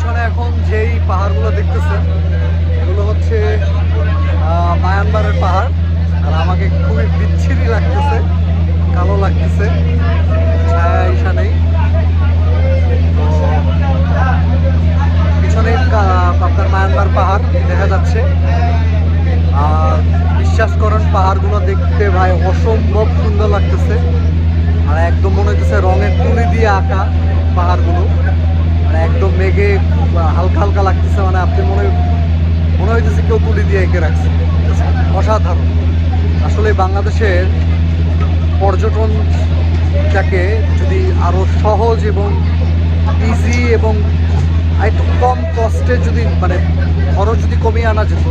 পিছনে এখন যেই পাহাড়গুলো দেখতেছেন এগুলো হচ্ছে মায়ানমারের পাহাড়। আর আমাকে খুবই বিচ্ছিরি লাগতেছে, কালো লাগতেছে, ছায়া ইসা নেই। তো পিছনে আপনার মায়ানমার পাহাড় দেখা যাচ্ছে। আর বিশ্বাস করেন পাহাড়গুলো দেখতে ভাই অসম্ভব সুন্দর লাগতেছে। আর একদম মনে হইতেছে রঙের তুলি দিয়ে আঁকা পাহাড়গুলো, মানে একদম মেঘে হালকা হালকা লাগতেছে। মানে আপনি মনে হইতেছে কেউ তুলি দিয়ে এঁকে রাখছে। অসাধারণ। আসলে বাংলাদেশের পর্যটনটাকে যদি আরও সহজ এবং ইজি এবং একটু কম কস্টে যদি মানে খরচ যদি কমিয়ে আনা যেত,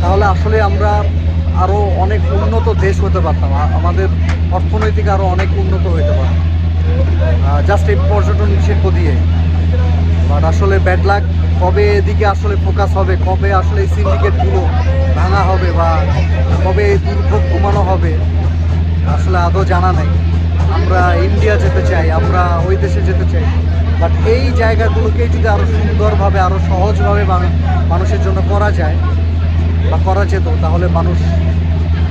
তাহলে আসলে আমরা আরও অনেক উন্নত দেশ হতে পারতাম। আমাদের অর্থনৈতিক আরও অনেক উন্নত হতে পারতাম জাস্ট এই পর্যটন শিল্প দিয়ে। বাট আসলে ব্যাড লাক, কবে এদিকে আসলে ফোকাস হবে, কবে আসলে এই সিন্ডিকেটগুলো ভাঙা হবে বা কবে এই দুর্ভোগ কমানো হবে, আসলে আদৌ জানা নেই। আমরা ইন্ডিয়া যেতে চাই, আমরা ওই দেশে যেতে চাই, বাট এই জায়গাগুলোকে যদি আরও সুন্দরভাবে আরও সহজভাবে মানুষের জন্য করা যায় বা করা যেত, তাহলে মানুষ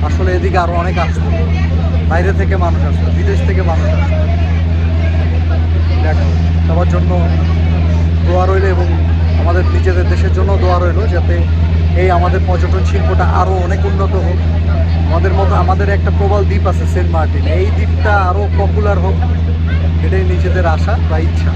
আসলে এদিকে আরও অনেক আসতো। বাইরে থেকে মানুষ আসতো, বিদেশ থেকে মানুষ আসতো। দেখো, সবার জন্য দোয়া রইল এবং আমাদের নিজেদের দেশের জন্য দোয়া রইল, যাতে এই আমাদের পর্যটন শিল্পটা আরও অনেক উন্নত হোক। আমাদের একটা প্রবাল দ্বীপ আছে সেন্ট মার্টিন, এই দ্বীপটা আরও পপুলার হোক, এটাই নিজেদের আশা বা ইচ্ছা।